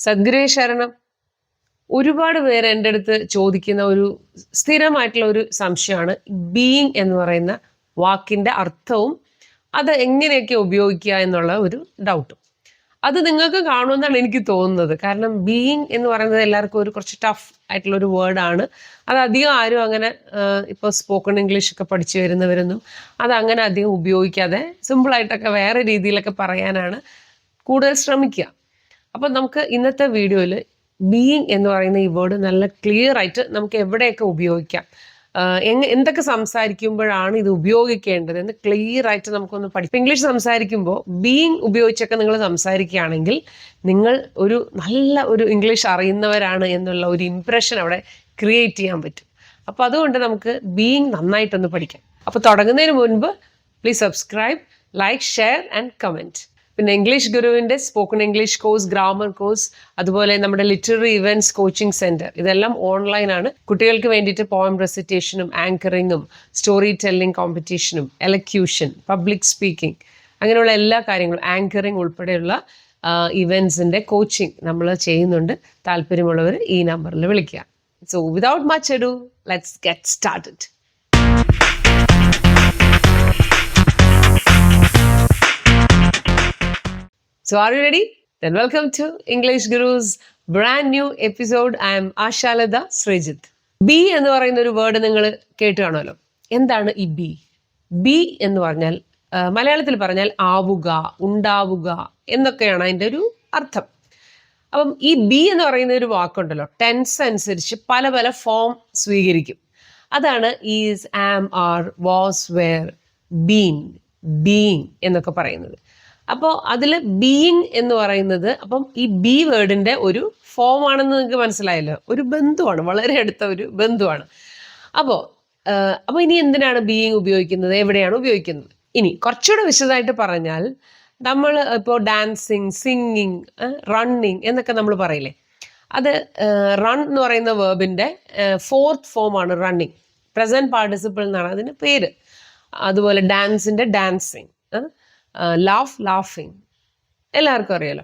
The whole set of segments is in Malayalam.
സദ്ഗുരുവേ ശരണം. ഒരുപാട് പേര് എൻ്റെ അടുത്ത് ചോദിക്കുന്ന ഒരു സ്ഥിരമായിട്ടുള്ള ഒരു സംശയമാണ് ബീയിങ് എന്ന് പറയുന്ന വാക്കിൻ്റെ അർത്ഥവും അത് എങ്ങനെയൊക്കെ ഉപയോഗിക്കുക എന്നുള്ള ഒരു ഡൗട്ടും. അത് നിങ്ങൾക്ക് കാണുമെന്നാണ് എനിക്ക് തോന്നുന്നത്. കാരണം ബീയിങ് എന്ന് പറയുന്നത് എല്ലാവർക്കും ഒരു കുറച്ച് ടഫ് ആയിട്ടുള്ള ഒരു വേർഡാണ്. അത് അധികം ആരും അങ്ങനെ ഇപ്പോൾ സ്പോക്കൺ ഇംഗ്ലീഷ് ഒക്കെ പഠിച്ചു വരുന്നവരൊന്നും അത് അങ്ങനെ അധികം ഉപയോഗിക്കാതെ സിമ്പിളായിട്ടൊക്കെ വേറെ രീതിയിലൊക്കെ പറയാനാണ് കൂടുതൽ ശ്രമിക്കുക. അപ്പം നമുക്ക് ഇന്നത്തെ വീഡിയോയിൽ ബീയിങ് എന്ന് പറയുന്ന ഈ വേർഡ് നല്ല ക്ലിയർ ആയിട്ട് നമുക്ക് എവിടെയൊക്കെ ഉപയോഗിക്കാം, എന്തൊക്കെ സംസാരിക്കുമ്പോഴാണ് ഇത് ഉപയോഗിക്കേണ്ടത് എന്ന് ക്ലിയർ ആയിട്ട് നമുക്കൊന്ന് പഠിക്കാം. ഇംഗ്ലീഷ് സംസാരിക്കുമ്പോൾ ബീയിങ് ഉപയോഗിച്ചൊക്കെ നിങ്ങൾ സംസാരിക്കുകയാണെങ്കിൽ നിങ്ങൾ ഒരു നല്ല ഒരു ഇംഗ്ലീഷ് അറിയുന്നവരാണ് എന്നുള്ള ഒരു ഇംപ്രഷൻ അവിടെ ക്രിയേറ്റ് ചെയ്യാൻ പറ്റും. അപ്പോൾ അതുകൊണ്ട് നമുക്ക് ബീയിങ് നന്നായിട്ടൊന്ന് പഠിക്കാം. അപ്പോൾ തുടങ്ങുന്നതിന് മുൻപ് please subscribe, like, share and comment. പിന്നെ ഇംഗ്ലീഷ് ഗുരുവിൻ്റെ spoken English course, grammar course, അതുപോലെ നമ്മുടെ ലിറ്റററി ഇവൻറ്റ്സ് കോച്ചിങ് സെൻറ്റർ, ഇതെല്ലാം ഓൺലൈനാണ്. കുട്ടികൾക്ക് വേണ്ടിയിട്ട് പോയം റെസിറ്റേഷനും ആങ്കറിങ്ങും സ്റ്റോറി ടെല്ലിംഗ് കോമ്പറ്റീഷനും എലക്യൂഷൻ, പബ്ലിക് സ്പീക്കിംഗ്, അങ്ങനെയുള്ള എല്ലാ കാര്യങ്ങളും, ആങ്കറിങ് ഉൾപ്പെടെയുള്ള ഇവൻറ്റ്സിൻ്റെ കോച്ചിങ് നമ്മൾ ചെയ്യുന്നുണ്ട്. താല്പര്യമുള്ളവർ ഈ നമ്പറിൽ വിളിക്കുക. So without much ado, let's get started. So are you ready? Then welcome to English Guru's brand new episode. I am Ashalada Srijit. B എന്ന് പറയുന്ന ഒരു വേർഡ് നിങ്ങൾ കേട്ട് കാണുമല്ലോ. എന്താണ് ഈ ബി? ബി എന്ന് പറഞ്ഞാൽ മലയാളത്തിൽ പറഞ്ഞാൽ ആവുക, ഉണ്ടാവുക എന്നൊക്കെയാണ് അതിൻ്റെ ഒരു അർത്ഥം. അപ്പം ഈ ബി എന്ന് പറയുന്ന ഒരു വാക്കുണ്ടല്ലോ, ടെൻസ് അനുസരിച്ച് പല പല ഫോം സ്വീകരിക്കും. അതാണ് is, am, are, was, were, been, being എന്നൊക്കെ പറയുന്നത്. അപ്പോൾ അതിൽ ബീയിങ് എന്ന് പറയുന്നത്, അപ്പം ഈ ബി വേർഡിൻ്റെ ഒരു ഫോം ആണെന്ന് നിങ്ങൾക്ക് മനസ്സിലായല്ലോ. ഒരു ബന്ധുവാണ്, വളരെ അടുത്ത ഒരു ബന്ധുവാണ്. അപ്പോൾ ഇനി എന്തിനാണ് ബീയിങ് ഉപയോഗിക്കുന്നത്, എവിടെയാണ് ഉപയോഗിക്കുന്നത്? ഇനി കുറച്ചുകൂടെ വിശദമായിട്ട് പറഞ്ഞാൽ, നമ്മൾ ഇപ്പോൾ ഡാൻസിങ്, സിംഗിങ്, റണ്ണിങ് എന്നൊക്കെ നമ്മൾ പറയില്ലേ, അത് റൺ എന്ന് പറയുന്ന വേർബിൻ്റെ ഫോർത്ത് ഫോമാണ് റണ്ണിങ്. പ്രസൻറ്റ് പാർട്ടിസിപ്പിൾ എന്നാണ് അതിന് പേര്. അതുപോലെ ഡാൻസിൻ്റെ ഡാൻസിങ്, ലാഫ്, ലാഫിങ്, എല്ലാവർക്കും അറിയാലോ.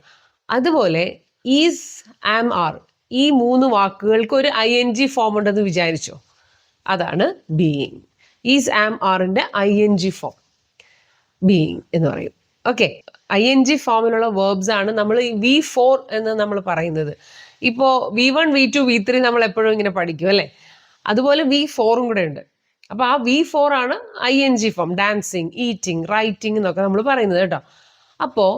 അതുപോലെ ഈസ്, ആം, ആർ, ഈ മൂന്ന് വാക്കുകൾക്ക് ഒരു ING ഫോം ഉണ്ടെന്ന് വിചാരിച്ചോ, അതാണ് ബീയിങ്. ഈസ്, ആം, ആറിൻ്റെ ING ഫോം ബീയിങ് എന്ന് പറയും. ഓക്കെ, ING ഫോമിലുള്ള വേർബ്സ് ആണ് നമ്മൾ ഈ V4 എന്ന് നമ്മൾ പറയുന്നത്. ഇപ്പോൾ V1, V2, V3 നമ്മൾ എപ്പോഴും ഇങ്ങനെ പഠിക്കും അല്ലേ, അതുപോലെ V4 കൂടെ ഉണ്ട്. അപ്പോൾ ആ V4 ആണ് ING form, dancing, eating, writing എന്നൊക്കെ നമ്മൾ പറയുന്നത് കേട്ടോ. അപ്പോൾ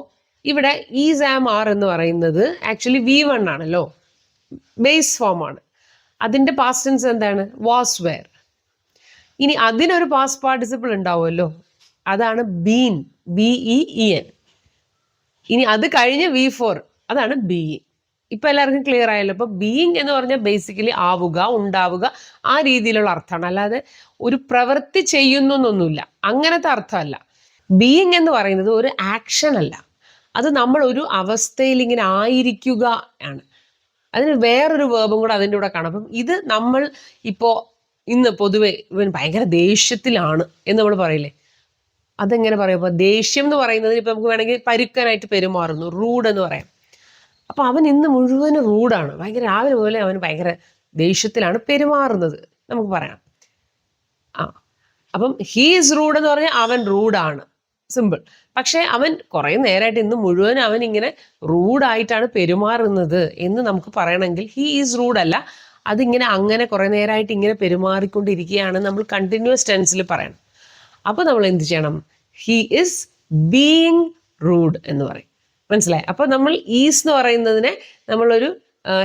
ഇവിടെ ഈസ്, ആം, ആർ എന്ന് പറയുന്നത് ആക്ച്വലി V1 ആണല്ലോ, ബേസ് ഫോം ആണ്. അതിൻ്റെ പാസ്റ്റ് ടെൻസ് എന്താണ്? Was, were. ഇനി അതിനൊരു പാസ്റ്റ് പാർട്ടിസിപ്പിൾ ഉണ്ടാവുമല്ലോ, അതാണ് ബീൻ, BEEN. ഇനി അത് കഴിഞ്ഞ് V4, അതാണ് ബീയിങ്. ഇപ്പം എല്ലാവർക്കും ക്ലിയർ ആയല്ലോ. അപ്പോൾ ബീയിങ് എന്ന് പറഞ്ഞാൽ ബേസിക്കലി ആവുക, ഉണ്ടാവുക, ആ രീതിയിലുള്ള അർത്ഥമാണ്. അല്ലാതെ ഒരു പ്രവൃത്തി ചെയ്യുന്നു എന്നൊന്നുമില്ല, അങ്ങനത്തെ അർത്ഥമല്ല. ബീയിങ് എന്ന് പറയുന്നത് ഒരു ആക്ഷൻ അല്ല, അത് നമ്മൾ ഒരു അവസ്ഥയിൽ ഇങ്ങനെ ആയിരിക്കുക ആണ്. അതിന് വേറൊരു വേർബും കൂടെ അതിൻ്റെ കൂടെ കാണാം. അപ്പം ഇത് നമ്മൾ ഇപ്പോൾ ഇന്ന് പൊതുവെ ഇവൻ ഭയങ്കര ദേഷ്യത്തിലാണ് എന്ന് നമ്മൾ പറയില്ലേ, അതെങ്ങനെ പറയും? അപ്പോൾ ദേഷ്യം എന്ന് പറയുന്നതിന് ഇപ്പം നമുക്ക് വേണമെങ്കിൽ പരുക്കനായിട്ട് പെരുമാറുന്നു, റൂഡ് എന്ന് പറയാം. അപ്പോൾ അവൻ ഇന്ന് മുഴുവനും റൂഡാണ്, ഭയങ്കര രാവിലെ പോലെ അവൻ ഭയങ്കര ദേഷ്യത്തിലാണ് പെരുമാറുന്നത് നമുക്ക് പറയാം. അപ്പം ഹീ ഈസ് റൂഡ് എന്ന് പറഞ്ഞാൽ അവൻ റൂഡാണ്, സിമ്പിൾ. പക്ഷേ അവൻ കുറേ നേരമായിട്ട് ഇന്ന് മുഴുവൻ അവൻ ഇങ്ങനെ റൂഡായിട്ടാണ് പെരുമാറുന്നത് എന്ന് നമുക്ക് പറയണമെങ്കിൽ ഹീ ഈസ് റൂഡ് അല്ല, അതിങ്ങനെ അങ്ങനെ കുറേ നേരമായിട്ട് ഇങ്ങനെ പെരുമാറിക്കൊണ്ടിരിക്കുകയാണ് നമ്മൾ കണ്ടിന്യൂസ് ടെൻസിൽ പറയണം. അപ്പോൾ നമ്മൾ എന്ത് ചെയ്യണം? ഹീ ഈസ് ബീയിങ് റൂഡ് എന്ന് പറയും. മനസ്സിലായി? അപ്പോൾ നമ്മൾ ഈസ് എന്ന് പറയുന്നതിനെ നമ്മളൊരു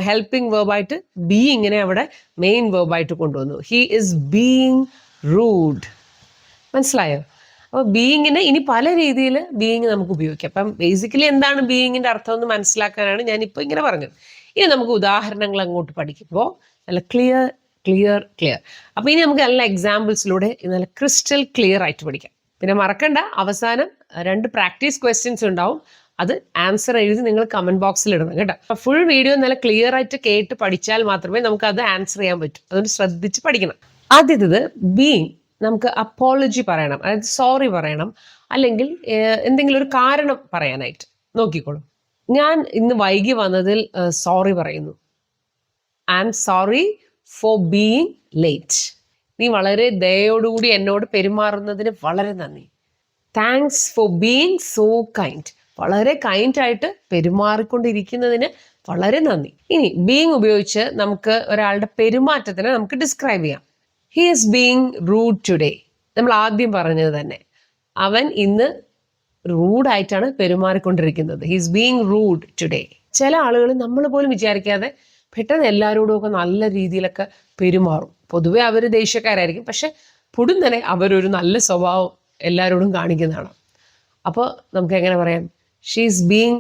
ഹെൽപ്പിംഗ് വേർബായിട്ട് ബീയിങ്ങിനെ അവിടെ മെയിൻ വേർബായിട്ട് കൊണ്ടുവന്നു. He is being rude. മനസ്സിലായോ? അപ്പോൾ ബീയിങ്ങിന് ഇനി പല രീതിയിൽ ബീയിങ് നമുക്ക് ഉപയോഗിക്കാം. അപ്പം ബേസിക്കലി എന്താണ് ബീയിങ്ങിൻ്റെ അർത്ഥം എന്ന് മനസ്സിലാക്കാനാണ് ഞാനിപ്പോൾ ഇങ്ങനെ പറഞ്ഞത്. ഇനി നമുക്ക് ഉദാഹരണങ്ങൾ അങ്ങോട്ട് പഠിക്കുമ്പോൾ നല്ല ക്ലിയർ. അപ്പോൾ ഇനി നമുക്ക് നല്ല എക്സാമ്പിൾസിലൂടെ നല്ല ക്രിസ്റ്റൽ ക്ലിയർ ആയിട്ട് പഠിക്കാം. പിന്നെ മറക്കണ്ട, അവസാനം 2 പ്രാക്ടീസ് ക്വസ്റ്റ്യൻസ് ഉണ്ടാവും. അത് ആൻസർ എഴുതി നിങ്ങൾ കമൻറ്റ് ബോക്സിൽ ഇടണം കേട്ടോ. അപ്പോൾ ഫുൾ വീഡിയോ നല്ല ക്ലിയർ ആയിട്ട് കേട്ട് പഠിച്ചാൽ മാത്രമേ നമുക്ക് അത് ആൻസർ ചെയ്യാൻ പറ്റൂ. അതുകൊണ്ട് ശ്രദ്ധിച്ച് പഠിക്കണം. ആദ്യത്തേത് ബീയിങ്. നമുക്ക് അപ്പോളജി പറയണം, അതായത് സോറി പറയണം, അല്ലെങ്കിൽ എന്തെങ്കിലും ഒരു കാരണം പറയാനായിട്ട് നോക്കിക്കോളൂ. ഞാൻ ഇന്ന് വൈകി വന്നതിൽ സോറി പറയുന്നു. I am sorry for being late. നീ വളരെ ദയോടുകൂടി എന്നോട് പെരുമാറുന്നതിന് വളരെ നന്ദി. Thanks for being so kind. വളരെ കൈൻഡായിട്ട് പെരുമാറിക്കൊണ്ടിരിക്കുന്നതിന് വളരെ നന്ദി. ഇനി ബീയിങ് ഉപയോഗിച്ച് നമുക്ക് ഒരാളുടെ പെരുമാറ്റത്തിനെ നമുക്ക് ഡിസ്ക്രൈബ് ചെയ്യാം. He is being rude today. നമ്മൾ ആദ്യം പറഞ്ഞത് തന്നെ, അവൻ ഇന്ന് റൂഡായിട്ടാണ് പെരുമാറിക്കൊണ്ടിരിക്കുന്നത്. He is being rude today. ചില ആളുകൾ നമ്മൾ പോലും വിചാരിക്കാതെ പെട്ടെന്ന് എല്ലാവരോടും ഒക്കെ നല്ല രീതിയിലൊക്കെ പെരുമാറും. പൊതുവെ അവർ ദേഷ്യക്കാരായിരിക്കും, പക്ഷെ പൊടുന്നനെ അവരൊരു നല്ല സ്വഭാവം എല്ലാവരോടും കാണിക്കുന്നതാണ്. അപ്പോൾ നമുക്ക് എങ്ങനെ പറയാം? She is being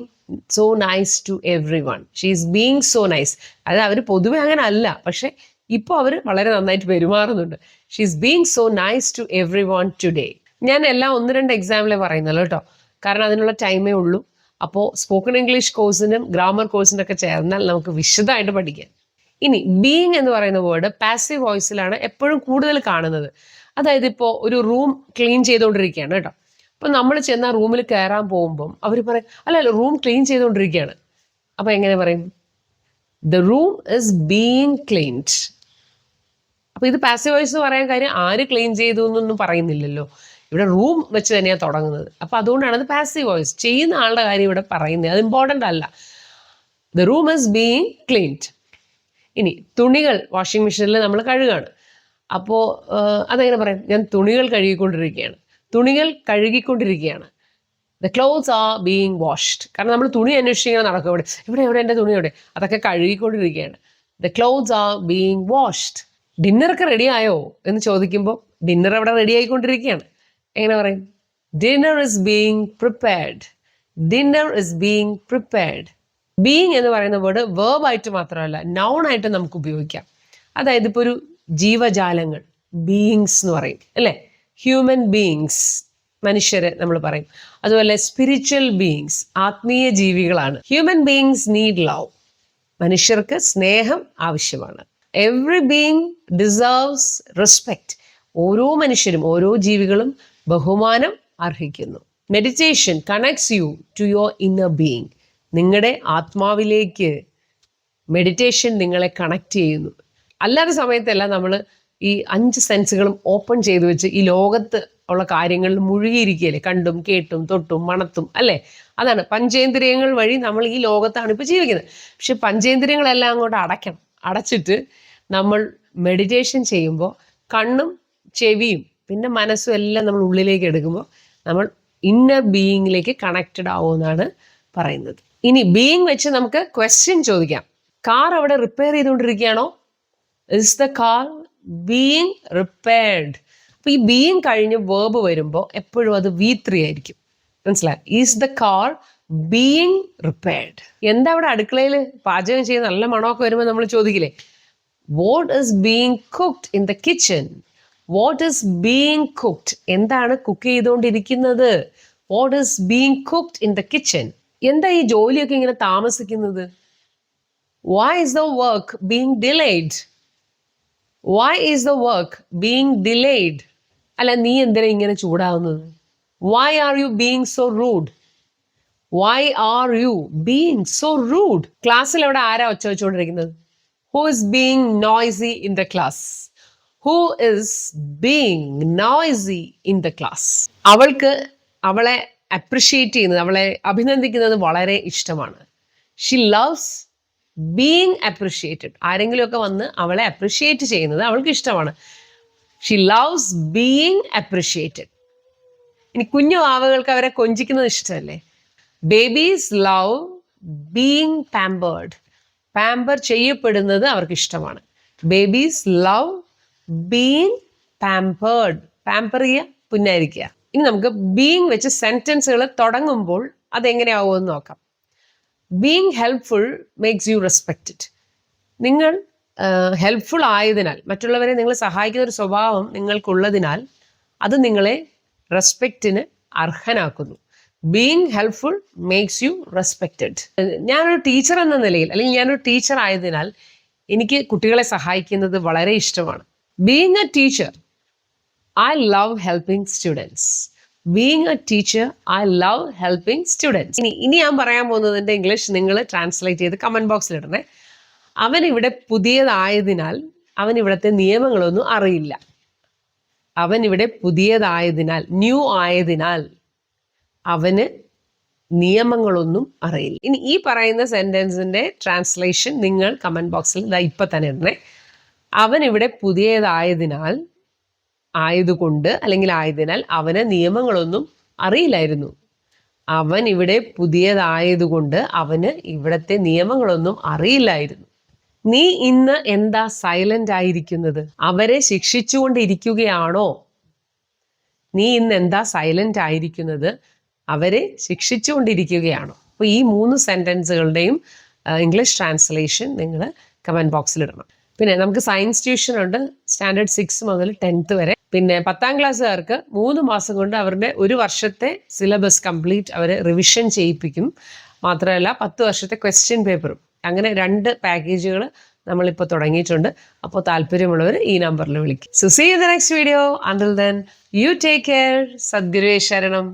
so nice to everyone. She is being so nice. അത് അവർ പൊതുവെ അങ്ങനെ അല്ല, പക്ഷെ ഇപ്പോൾ അവർ വളരെ നന്നായിട്ട് പെരുമാറുന്നുണ്ട്. She is being so nice to everyone today. ഞാൻ എല്ലാം 1-2 എക്സാമ്പിളേ പറയുന്നുള്ളൂ കേട്ടോ, കാരണം അതിനുള്ള ടൈമേ ഉള്ളൂ. അപ്പോൾ സ്പോക്കൺ ഇംഗ്ലീഷ് കോഴ്സിനും ഗ്രാമർ കോഴ്സിനും ഒക്കെ ചേർന്നാൽ നമുക്ക് വിശദമായിട്ട് പഠിക്കാം. ഇനി ബീയിങ് എന്ന് പറയുന്ന വേർഡ് പാസീവ് വോയിസിലാണ് എപ്പോഴും കൂടുതൽ കാണുന്നത്. അതായത് ഇപ്പോൾ ഒരു റൂം ക്ലീൻ ചെയ്തുകൊണ്ടിരിക്കുകയാണ് കേട്ടോ. അപ്പം നമ്മൾ ചെന്ന റൂമിൽ കയറാൻ പോകുമ്പം അവർ പറയും, അല്ല റൂം ക്ലീൻ ചെയ്തുകൊണ്ടിരിക്കുകയാണ്. അപ്പം എങ്ങനെ പറയും? The room is being cleaned. അപ്പോൾ ഇത് പാസീവ് വോയിസ് എന്ന് പറയാൻ കാര്യം ആര് ക്ലീൻ ചെയ്തു എന്നൊന്നും പറയുന്നില്ലല്ലോ. ഇവിടെ റൂം വെച്ച് തന്നെയാണ് തുടങ്ങുന്നത്. അപ്പോൾ അതുകൊണ്ടാണ് അത് പാസീവ് വോയിസ്. ചെയ്യുന്ന ആളുടെ കാര്യം ഇവിടെ പറയുന്നത്, അത് ഇമ്പോർട്ടൻ്റ് അല്ല. The room is being cleaned. ഇനി തുണികൾ വാഷിംഗ് മെഷീനിൽ നമ്മൾ കഴുകുകയാണ്. അപ്പോൾ അതെങ്ങനെ പറയും? ഞാൻ തുണികൾ കഴുകിക്കൊണ്ടിരിക്കുകയാണ്. തുണികൾ കഴുകിക്കൊണ്ടിരിക്കുകയാണ്. The clothes are being washed. കാരണം നമ്മൾ തുണി അന്വേഷിച്ചിങ്ങനെ നടക്കും. എവിടെ എൻ്റെ തുണി എവിടെ? അതൊക്കെ കഴുകിക്കൊണ്ടിരിക്കുകയാണ്. The clothes are being washed. ഡിന്നറൊക്കെ റെഡി ആയോ എന്ന് ചോദിക്കുമ്പോൾ ഡിന്നർ അവിടെ റെഡി ആയിക്കൊണ്ടിരിക്കുകയാണ്. എങ്ങനെ പറയും? Dinner is being prepared. Dinner is being prepared. Being എന്ന് പറയുന്ന വേർഡ് വേർബായിട്ട് മാത്രമല്ല നൗൺ ആയിട്ട് നമുക്ക് ഉപയോഗിക്കാം. അതായത് ഇപ്പോൾ ഒരു ജീവജാലങ്ങൾ ബീയിങ്സ് എന്ന് പറയും അല്ലേ? ഹ്യൂമൻ ബീയിങ്സ് മനുഷ്യരെ നമ്മൾ പറയും. അതുപോലെ സ്പിരിച്വൽ ബീയിങ്സ് ആത്മീയ ജീവികളാണ്. Human beings need love. മനുഷ്യർക്ക് സ്നേഹം ആവശ്യമാണ്. Every being deserves respect. ഓരോ മനുഷ്യരും ഓരോ ജീവികളും ബഹുമാനം അർഹിക്കുന്നു. Meditation connects you to your inner being. നിങ്ങളുടെ ആത്മാവിലേക്ക് മെഡിറ്റേഷൻ നിങ്ങളെ കണക്ട് ചെയ്യുന്നു. അല്ലാത്ത സമയത്തെല്ലാം നമ്മൾ ഈ 5 സെൻസുകളും ഓപ്പൺ ചെയ്തു വെച്ച് ഈ ലോകത്ത് ഉള്ള കാര്യങ്ങളിൽ മുഴുകിയിരിക്കുകയല്ലേ, കണ്ടും കേട്ടും തൊട്ടും മണത്തും അല്ലേ? അതാണ് പഞ്ചേന്ദ്രിയങ്ങൾ വഴി നമ്മൾ ഈ ലോകത്താണ് ഇപ്പോൾ ജീവിക്കുന്നത്. പക്ഷെ പഞ്ചേന്ദ്രിയങ്ങളെല്ലാം അങ്ങോട്ട് അടച്ചിട്ട് നമ്മൾ മെഡിറ്റേഷൻ ചെയ്യുമ്പോൾ കണ്ണും ചെവിയും പിന്നെ മനസ്സും എല്ലാം നമ്മൾ ഉള്ളിലേക്ക് എടുക്കുമ്പോൾ നമ്മൾ ഇന്നർ ബീയിങ്ങിലേക്ക് കണക്റ്റഡ് ആവുമെന്നാണ് പറയുന്നത്. ഇനി ബീയിങ് വെച്ച് നമുക്ക് ക്വസ്റ്റ്യൻ ചോദിക്കാം. കാർ അവിടെ റിപ്പയർ ചെയ്തുകൊണ്ടിരിക്കുകയാണോ? Is the car being repaired? അപ്പോൾ ഈ ബീയിങ് കഴിഞ്ഞ് വേർബ് വരുമ്പോൾ എപ്പോഴും അത് V3 ആയിരിക്കും. മനസ്സിലായി? Is the car being repaired. എന്താ അവിടെ അടുക്കളയിൽ പാചകം ചെയ്ത് നല്ല മണമൊക്കെ വരുമ്പോൾ നമ്മൾ ചോദിക്കില്ലേ, what is being cooked in the kitchen? What is being cooked? എന്താണ് കുക്ക് ചെയ്തുകൊണ്ടിരിക്കുന്നത്? What is being cooked in the kitchen? എന്താ ഈ ജോലിയൊക്കെ ഇങ്ങനെ താമസിക്കുന്നത്? Why is the work being delayed? Why is the work being delayed? അല്ല നീ എന്തിനാ ഇങ്ങനെ ചൂടാവുന്നത്? Why are you being so rude? Why are you being so rude? ക്ലാസ്സിൽ അവിടെ ആരാ ഒച്ച വെച്ചുകൊണ്ടിരിക്കുന്നത്? Who is being noisy in the class? Who is being noisy in the class? അവൾക്ക് അവളെ അപ്രിഷ്യേറ്റ് ചെയ്യുന്നത്, അവളെ അഭിനന്ദിക്കുന്നത് വളരെ ഇഷ്ടമാണ്. She loves being appreciated. ആരെങ്കിലുമൊക്കെ വന്ന് അവളെ അപ്രിഷ്യേറ്റ് ചെയ്യുന്നത് അവൾക്ക് ഇഷ്ടമാണ്. She loves being appreciated. ഇനി കുഞ്ഞു വാവകൾക്ക് അവരെ കൊഞ്ചിക്കുന്നത് ഇഷ്ടമല്ലേ? Babies love being pampered. Pamper ചെയ്യപ്പെടുന്നത് അവർക്ക് ഇഷ്ടമാണ്. Babies love being pampered. Pamper ചെയ്യുക, പുന്നായിരിക്കുക. ഇനി നമുക്ക് ബീയിങ് വെച്ച് സെന്റൻസുകൾ തുടങ്ങുമ്പോൾ അതെങ്ങനെയാവുമെന്ന് നോക്കാം. Being helpful makes you respected. നിങ്ങൾ ഹെൽപ്ഫുൾ ആയതിനാൽ, മറ്റുള്ളവരെ നിങ്ങൾ സഹായിക്കുന്ന ഒരു സ്വഭാവം നിങ്ങൾക്കുള്ളതിനാൽ അത് നിങ്ങളെ റെസ്പെക്റ്റിന് അർഹനാക്കുന്നു. Being helpful makes you respected. ഞാനൊരു ടീച്ചർ എന്ന നിലയിൽ, അല്ലെങ്കിൽ ഞാനൊരു ടീച്ചർ ആയതിനാൽ എനിക്ക് കുട്ടികളെ സഹായിക്കുന്നത് വളരെ ഇഷ്ടമാണ്. Being A teacher, I love helping students. Being A teacher I love helping students. ഇനി ഞാൻ പറയാൻ പോകുന്നതിൻ്റെ ഇംഗ്ലീഷ് നിങ്ങൾ ട്രാൻസ്ലേറ്റ് ചെയ്ത് കമൻറ്റ് ബോക്സിൽ ഇടണേ. അവൻ ഇവിടെ പുതിയതായതിനാൽ അവൻ ഇവിടുത്തെ നിയമങ്ങളൊന്നും അറിയില്ല. അവൻ ഇവിടെ പുതിയതായതിനാൽ, ന്യൂ ആയതിനാൽ അവന് നിയമങ്ങളൊന്നും അറിയില്ല. ഇനി ഈ പറയുന്ന സെൻറ്റൻസിൻ്റെ ട്രാൻസ്ലേഷൻ നിങ്ങൾ കമൻറ്റ് ബോക്സിൽ ഇപ്പം തന്നെ ഇടണേ. അവൻ ഇവിടെ പുതിയതായതിനാൽ, ആയതുകൊണ്ട് അല്ലെങ്കിൽ ആയതിനാൽ അവന് നിയമങ്ങളൊന്നും അറിയില്ലായിരുന്നു. അവൻ ഇവിടെ പുതിയതായതുകൊണ്ട് അവന് ഇവിടുത്തെ നിയമങ്ങളൊന്നും അറിയില്ലായിരുന്നു. നീ ഇന്ന് എന്താ സൈലന്റ് ആയിരിക്കുന്നത്? അവരെ ശിക്ഷിച്ചുകൊണ്ടിരിക്കുകയാണോ? നീ ഇന്ന് എന്താ സൈലന്റ് ആയിരിക്കുന്നത്? അവരെ ശിക്ഷിച്ചുകൊണ്ടിരിക്കുകയാണോ? അപ്പോൾ ഈ 3 സെൻറ്റൻസുകളുടെയും ഇംഗ്ലീഷ് ട്രാൻസ്ലേഷൻ നിങ്ങൾ കമൻറ്റ് ബോക്സിൽ ഇടണം. പിന്നെ നമുക്ക് സയൻസ് ട്യൂഷൻ ഉണ്ട്, സ്റ്റാൻഡേർഡ് 6 മുതൽ 10th വരെ. പിന്നെ 10ാം ക്ലാസ്സുകാർക്ക് 3 മാസം കൊണ്ട് അവരുടെ 1 വർഷത്തെ സിലബസ് കംപ്ലീറ്റ് അവർ റിവിഷൻ ചെയ്യിപ്പിക്കും. മാത്രമല്ല 10 വർഷത്തെ ക്വസ്റ്റ്യൻ പേപ്പറും. അങ്ങനെ 2 പാക്കേജുകൾ നമ്മളിപ്പോൾ തുടങ്ങിയിട്ടുണ്ട്. അപ്പോൾ താല്പര്യമുള്ളവർ ഈ നമ്പറിൽ വിളിക്കും. So see you the next video. Until then you take care. സദ്ഗുരുവേ ശരണം.